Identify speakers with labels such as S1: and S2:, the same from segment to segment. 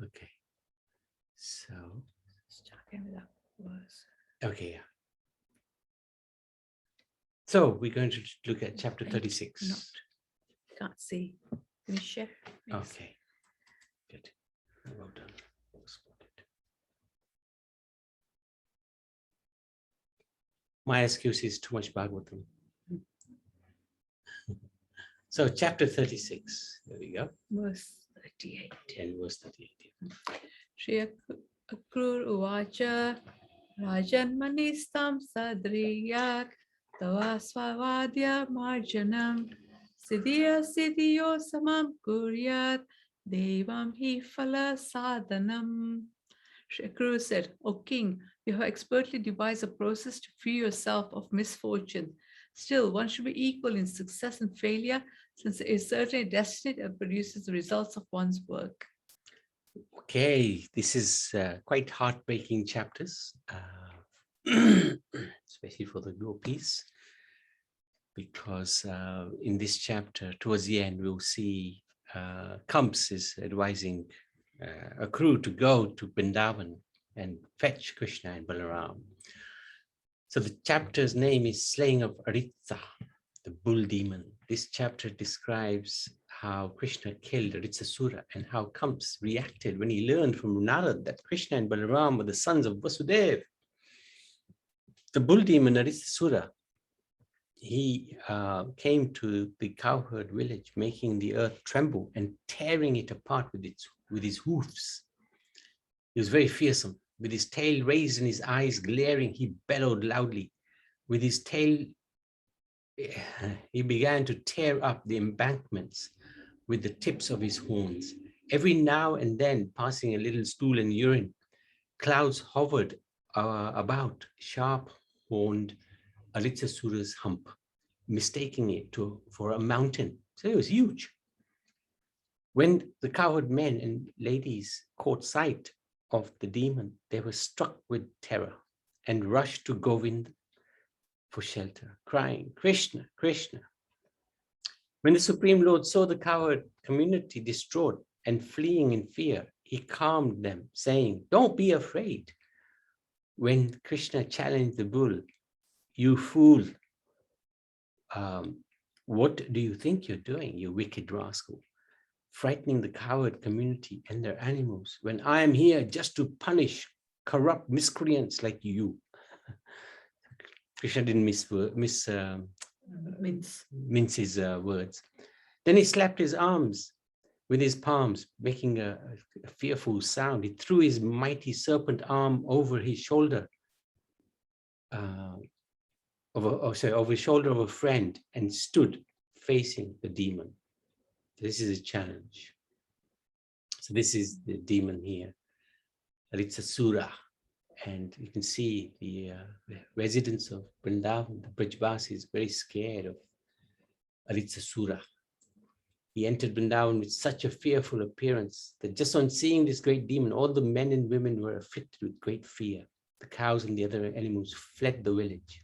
S1: Okay. So.
S2: Starting with that verse.
S1: Okay. Yeah. So we're going to look at chapter 36.
S2: Can't see. Can you share? Please?
S1: Okay. Good. Well done. My excuse is too much Bhagavatam. So chapter 36. There we go.
S2: Verse 38.
S1: And verse 38.
S2: Shri Akrur Uvacha Rajanmanistam Sadriyak Tava Svavadya Marjanam Siddhiyo Samam Kuryat Devam Hi Phala Sadhanam. Shri Akrur said, O king, you have expertly devised a process to free yourself of misfortune. Still, one should be equal in success and failure, since it is certainly destined and produces the results of one's work.
S1: Okay, this is quite heartbreaking chapters, especially for the gopis, because in this chapter, towards the end, we'll see Kamsa is advising Akrur to go to Vrindavan and fetch Krishna and Balaram. So the chapter's name is Slaying of Aritsa, the bull demon. This chapter describes how Krishna killed Aritsasura and how Kamsa reacted when he learned from Narad that Krishna and Balaram were the sons of Vasudeva. The bull demon Aritsasura, he came to the cowherd village, making the earth tremble and tearing it apart with his hoofs. He was very fearsome. With his tail raised and his eyes glaring, he bellowed loudly. With his tail, he began to tear up the embankments with the tips of his horns. Every now and then, passing a little stool and urine, clouds hovered about sharp-horned Aritsasura's hump, mistaking it for a mountain. So it was huge. When the cowherd men and ladies caught sight of the demon, they were struck with terror and rushed to Govind for shelter, crying, Krishna, Krishna. When the Supreme Lord saw the cowherd community distraught and fleeing in fear, he calmed them, saying, don't be afraid. When Krishna challenged the bull, you fool, what do you think you're doing, you wicked rascal? Frightening the cowherd community and their animals, when I am here just to punish corrupt miscreants like you. Krishna didn't mince his words. Then he slapped his arms with his palms, making a fearful sound. He threw his mighty serpent arm over his shoulder, over his shoulder of a friend, and stood facing the demon. This is a challenge. So this is the demon here, Aritsasura. And you can see the residents of Vrindavan, the Brajvasis, is very scared of Aritsasura. He entered Vrindavan with such a fearful appearance that just on seeing this great demon, all the men and women were afflicted with great fear. The cows and the other animals fled the village.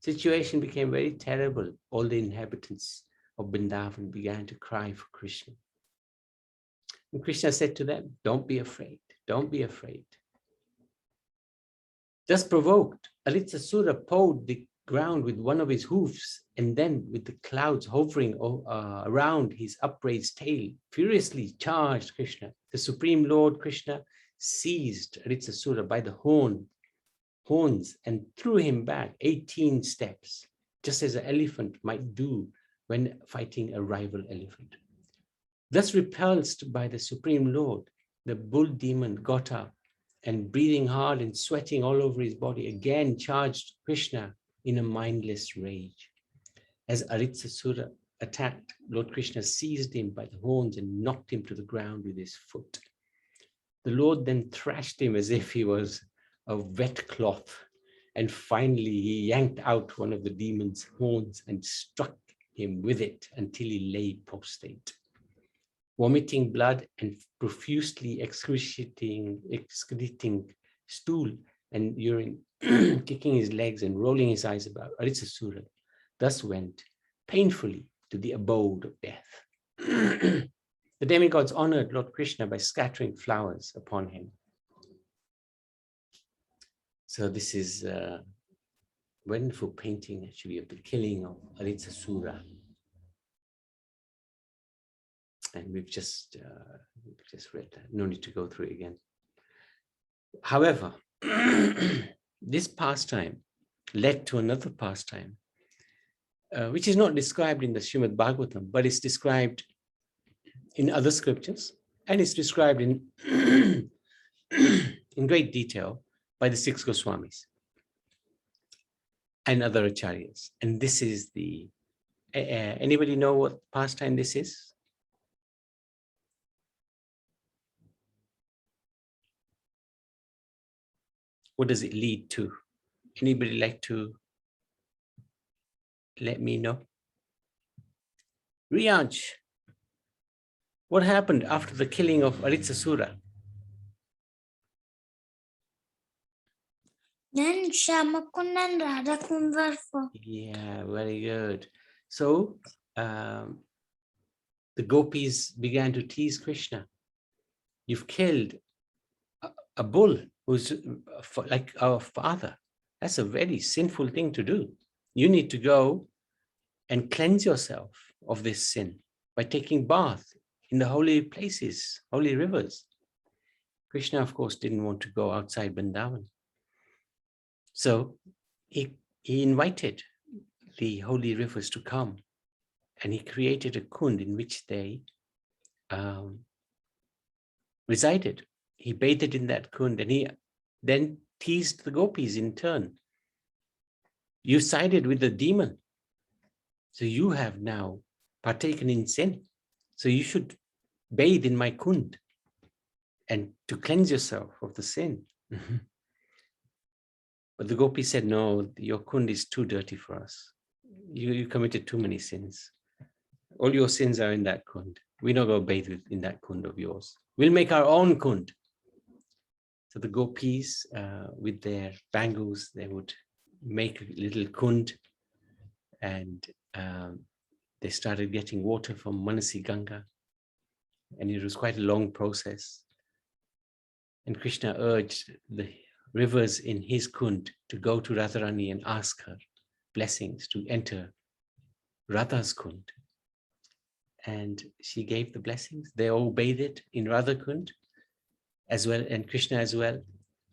S1: The situation became very terrible. All the inhabitants of Vrindavan began to cry for Krishna. And Krishna said to them, don't be afraid, don't be afraid. Thus provoked, Aritsasura pawed the ground with one of his hoofs, and then with the clouds hovering around his upraised tail, furiously charged Krishna. The Supreme Lord Krishna seized Aritsasura by the horns and threw him back 18 steps, just as an elephant might do when fighting a rival elephant. Thus repulsed by the Supreme Lord, the bull demon got up and, breathing hard and sweating all over his body, again charged Krishna in a mindless rage. As Aritsasura attacked, Lord Krishna seized him by the horns and knocked him to the ground with his foot. The Lord then thrashed him as if he was a wet cloth, and finally he yanked out one of the demon's horns and struck him with it until he lay prostrate. Vomiting blood and profusely excreting stool and urine, kicking his legs and rolling his eyes about, Aritsasura thus went painfully to the abode of death. The demigods honored Lord Krishna by scattering flowers upon him. So this is a wonderful painting actually of the killing of Aritsasura. And we've just read that. No need to go through it again. However, this pastime led to another pastime, which is not described in the Srimad Bhagavatam, but it's described in other scriptures, and it's described in in great detail by the six Goswamis and other acharyas. And this is the anybody know what pastime this is? What does it lead to? Anybody like to let me know? Riyansh, what happened after the killing of Aritsasura?
S3: Then Shamakund and Radhakund were for.
S1: Yeah, very good. So the gopis began to tease Krishna. You've killed a bull who's like our father. That's a very sinful thing to do. You need to go and cleanse yourself of this sin by taking bath in the holy places, holy rivers. Krishna, of course, didn't want to go outside Vrindavan. So he invited the holy rivers to come, and he created a kund in which they resided. He bathed in that kund, and he then teased the gopis in turn. You sided with the demon, so you have now partaken in sin. So you should bathe in my kund and to cleanse yourself of the sin. But the gopis said, no, your kund is too dirty for us. You committed too many sins. All your sins are in that kund. We're not going to bathe in that kund of yours. We'll make our own kund. So the gopis, with their bangles, they would make a little kund, and they started getting water from Manasi Ganga. And it was quite a long process. And Krishna urged the rivers in his kund to go to Radharani and ask her blessings to enter Radha's kund. And she gave the blessings. They all bathed in Radha kund as well, and Krishna as well.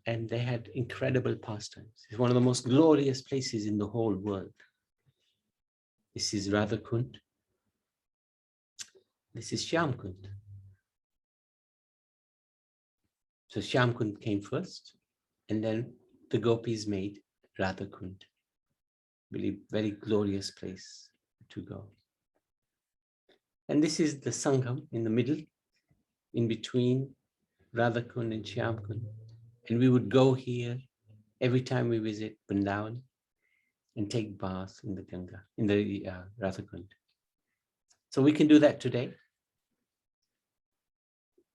S1: And they had incredible pastimes. It's one of the most glorious places in the whole world. This is Radha kund. This is Shyam kund. So Shyam kund came first, and then the gopis made Radha kund. Really very glorious place to go. And this is the Sangam in the middle, in between Radha kund and Shyam kund. And we would go here every time we visit Vrindavan and take bath in the Ganga, in the Radha kund. So we can do that today.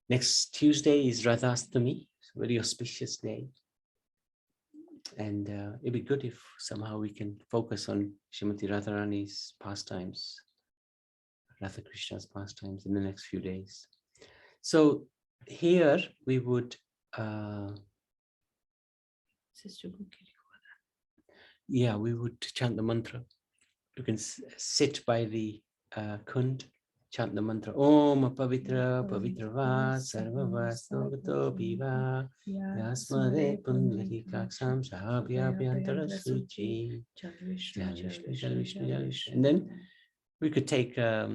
S1: Next Tuesday is Radhastami, it's a very auspicious day. And it'd be good if somehow we can focus on Srimati Radharani's pastimes, Radha Krishna's pastimes in the next few days. So here we would, we would chant the mantra. You can sit by the kund, chant the mantra. Om Pavitra Pavitrava Sarvava Stogato Piva Yasmade Pundari Kaksam Sahabhya Bhyantara Suchi Jal Vishnu. And then we could take a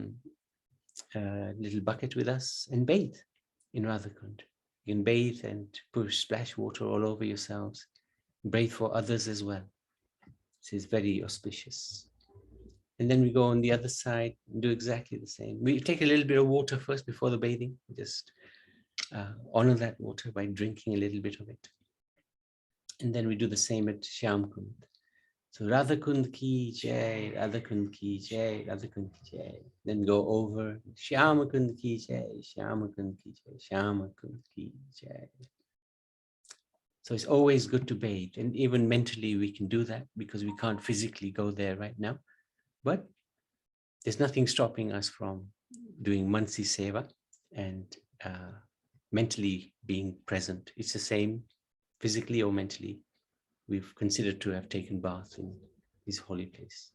S1: little bucket with us and bathe in Radha kund. You can bathe and splash water all over yourselves. Bathe for others as well. This is very auspicious. And then we go on the other side and do exactly the same. We take a little bit of water first before the bathing. Just honor that water by drinking a little bit of it. And then we do the same at Shyam kund. So Radha kund ki jai, Radha kund ki jai, Radha kund ki jai. Then go over Shyama kund ki jai, Shyama kund ki jai, Shyama kund ki jai. So it's always good to bathe, and even mentally we can do that because we can't physically go there right now. But there's nothing stopping us from doing Mansi Seva and mentally being present. It's the same physically or mentally. We've considered to have taken bath in this holy place.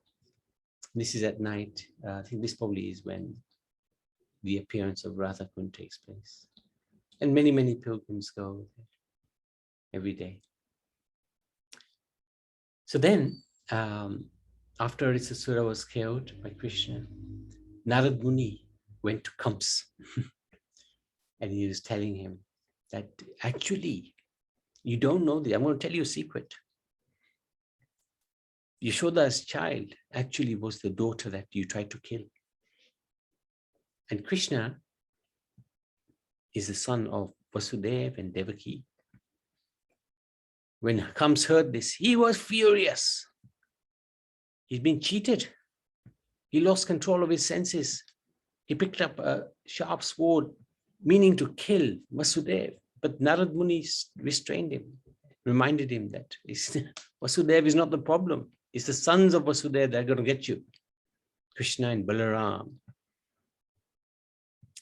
S1: This is at night. I think this probably is when the appearance of Radha Kund takes place. And many, many pilgrims go there every day. So then, after Risasura was killed by Krishna, Narad Muni went to Kamsa and he was telling him that actually, you don't know this. I'm going to tell you a secret. Yashoda's child actually was the daughter that you tried to kill. And Krishna is the son of Vasudeva and Devaki. When Kamsa heard this, he was furious. He's been cheated. He lost control of his senses. He picked up a sharp sword, meaning to kill Vasudeva. But Narad Muni restrained him, reminded him that Vasudeva is not the problem. It's the sons of Vasudeva that are going to get you, Krishna and Balaram.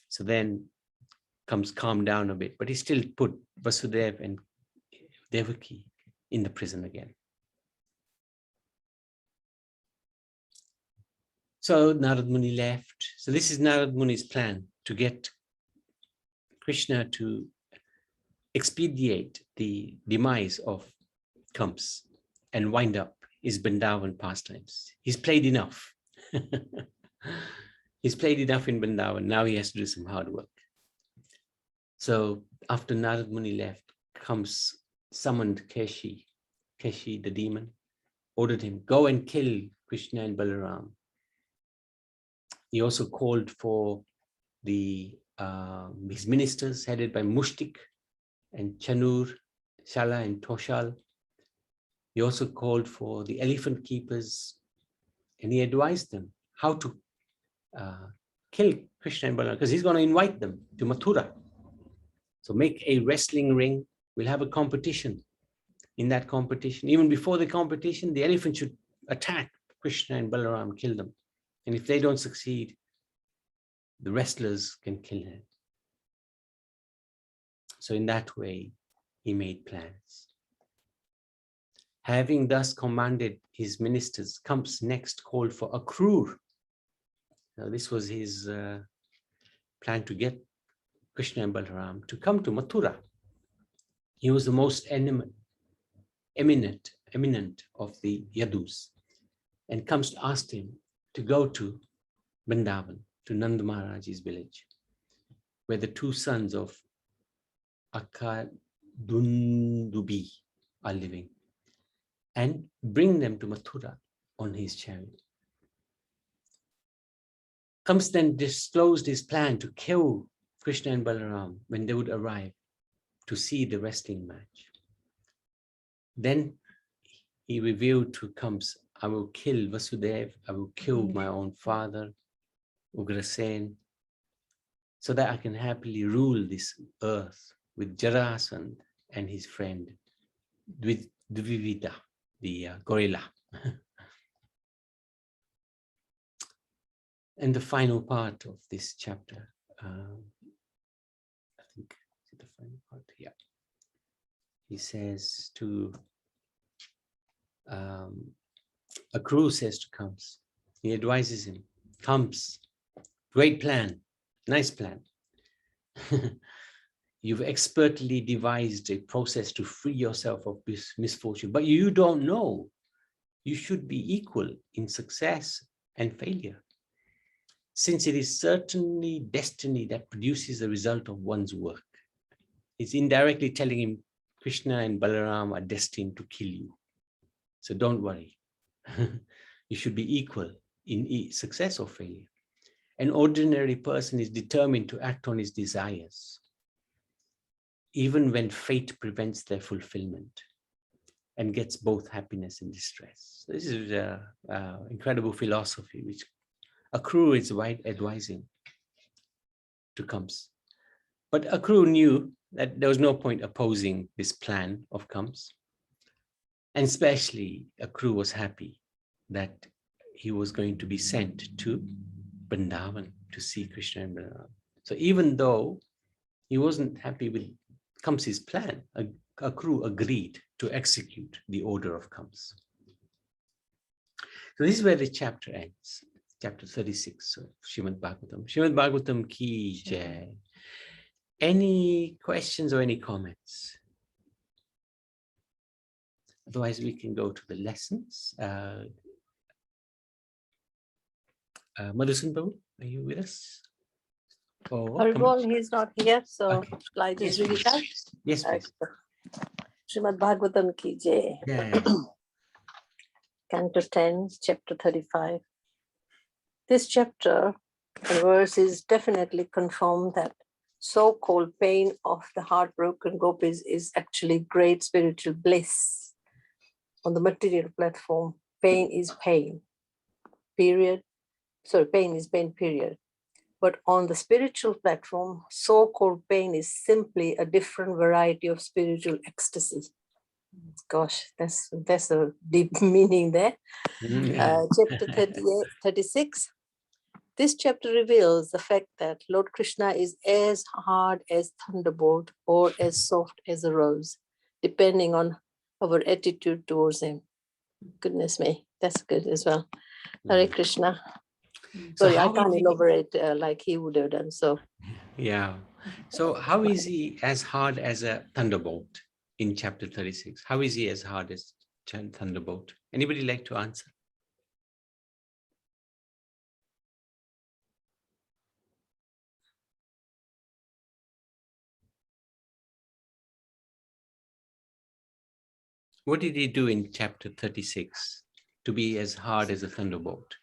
S1: So then Kamsa calmed down a bit, but he still put Vasudeva and Devaki in the prison again. So Narad Muni left. So this is Narad Muni's plan, to get Krishna to expedite the demise of Kamsa and wind up his Vrindavan pastimes. He's played enough. He's played enough in Vrindavan. Now he has to do some hard work. So after Narad Muni left, Kamsa summoned Keshi the demon, ordered him, go and kill Krishna and Balaram. He also called for his ministers headed by Mushtik and Chanur, Shala and Toshal. He also called for the elephant keepers, and he advised them how to kill Krishna and Balaram, because he's going to invite them to Mathura. So make a wrestling ring. We'll have a competition. In that competition, even before the competition, the elephant should attack Krishna and Balaram, kill them. And if they don't succeed, the wrestlers can kill him. So in that way, he made plans. Having thus commanded his ministers, Kamsa next called for Akrur. Now this was his plan to get Krishna and Balaram to come to Mathura. He was the most eminent of the Yadus. And Kamsa asked him to go to Vrindavan, to Nanda Maharaj's village, where the two sons of Akadundubi are living, and bring them to Mathura on his chariot. Kamsa then disclosed his plan to kill Krishna and Balaram when they would arrive to see the wrestling match. Then he revealed to Kamsa, I will kill Vasudeva, I will kill my own father, Ugrasen, so that I can happily rule this earth with Jarasandha and his friend, Dvivida, the gorilla. And the final part of this chapter, I think the final part, yeah. He says to, Akrur says to Kamsa, he advises him, Kamsa, great plan, nice plan. You've expertly devised a process to free yourself of this misfortune, but you don't know. You should be equal in success and failure, since it is certainly destiny that produces the result of one's work. It's indirectly telling him Krishna and Balaram are destined to kill you. So don't worry. You should be equal in success or failure. An ordinary person is determined to act on his desires, even when fate prevents their fulfillment, and gets both happiness and distress. This is incredible philosophy, which Akrur is advising to Kamsa. But Akrur knew that there was no point opposing this plan of Kamsa. And especially Akrur was happy that he was going to be sent to Vrindavan to see Krishna and Balaram. So even though he wasn't happy with Kamsi's plan, a crew agreed to execute the order of Kams. So this is where the chapter ends, chapter 36 of Srimad Bhagavatam. Srimad Bhagavatam ki jai. Any questions or any comments? Otherwise, we can go to the lessons. Madhusan Babu, are you with us?
S4: Haribol, he's not here, so
S1: Okay.
S4: shall I just
S1: Yes,
S4: read it out?
S1: Yes, please.
S4: Srimad Bhagavatam ki jai.
S1: Yeah.
S4: Canto 10, chapter 35. This chapter and verses definitely confirm that so-called pain of the heartbroken gopis is actually great spiritual bliss. On the material platform, pain is pain, period. Sorry, pain is pain, period. But on the spiritual platform, so-called pain is simply a different variety of spiritual ecstasy. Gosh, that's a deep meaning there.
S1: Yeah.
S4: Chapter 36. This chapter reveals the fact that Lord Krishna is as hard as thunderbolt or as soft as a rose, depending on our attitude towards him. Goodness me, that's good as well. Hare Krishna.
S1: So
S4: Sorry, I
S1: how is
S4: can't
S1: he?
S4: elaborate like he would have done. So
S1: Yeah. So how is he as hard as a thunderbolt in chapter 36? How is he as hard as thunderbolt? Anybody like to answer? What did he do in chapter 36 to be as hard as a thunderbolt?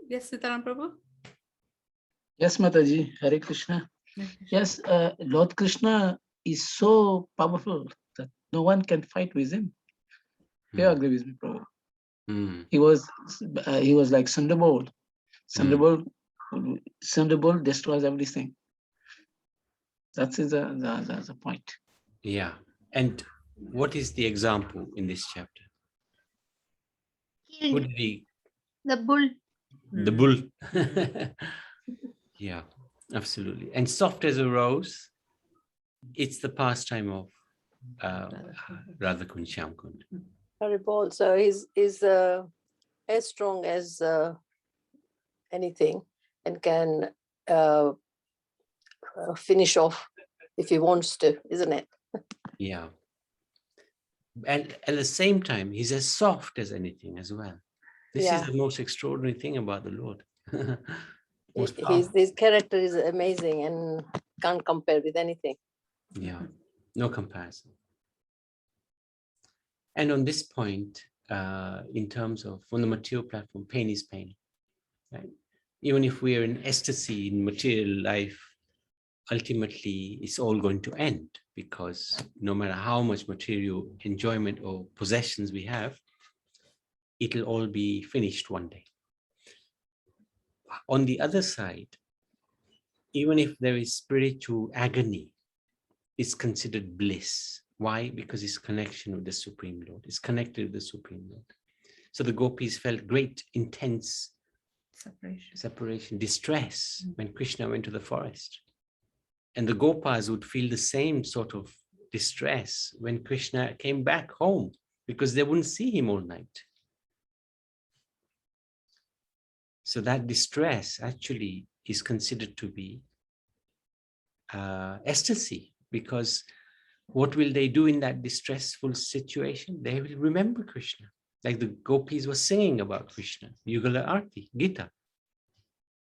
S2: Yes, Sitaram Prabhu.
S5: Yes, Mataji, Hare Krishna. Yes, Lord Krishna is so powerful that no one can fight with him. You
S1: Hmm.
S5: agree with me, Prabhu?
S1: Hmm.
S5: He was like Thunderbolt. Thunderbolt destroys everything. That is the point.
S1: Yeah. And what is the example in this chapter? Who did he?
S3: The bull.
S1: The bull. Yeah, absolutely. And soft as a rose, it's the pastime of Radhakund Shyamkund.
S4: Haribol, so he's as strong as anything and can finish off if he wants to, isn't it?
S1: Yeah. And at the same time, he's as soft as anything as well. This is
S4: Yeah.
S1: the most extraordinary thing about the Lord. Most powerful.
S4: His character is amazing and can't compare with anything.
S1: Yeah, no comparison. And on this point, in terms of on the material platform, pain is pain, right? Even if we are in ecstasy in material life, ultimately it's all going to end, because no matter how much material enjoyment or possessions we have, it'll all be finished one day. On the other side, even if there is spiritual agony, it's considered bliss. Why? Because it's connection with the Supreme Lord. It's connected with the Supreme Lord. So the gopis felt great, intense separation, distress when Krishna went to the forest. And the gopas would feel the same sort of distress when Krishna came back home, because they wouldn't see him all night. So that distress actually is considered to be ecstasy, because what will they do in that distressful situation? They will remember Krishna. Like the gopis were singing about Krishna, Yugala Arti, Gita.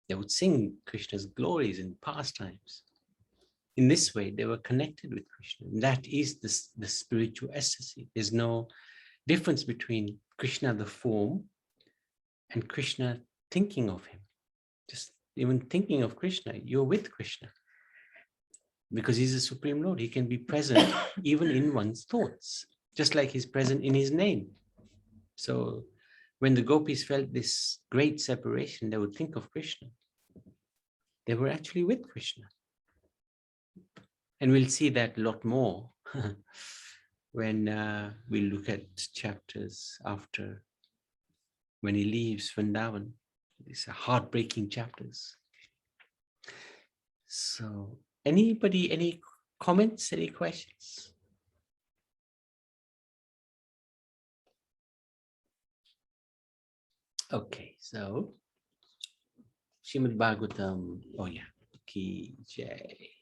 S1: They would sing Krishna's glories in pastimes. In this way, they were connected with Krishna. And that is the spiritual ecstasy. There's no difference between Krishna, the form, and Krishna thinking of him. Just even thinking of Krishna, you're with Krishna. Because he's the Supreme Lord. He can be present even in one's thoughts, just like he's present in his name. So when the gopis felt this great separation, they would think of Krishna. They were actually with Krishna. And we'll see that a lot more when we look at chapters after, when he leaves Vrindavan. These are heartbreaking chapters. So anybody, any comments, any questions? Okay, so Srimad Bhagavatam, oh yeah, Ki Jai.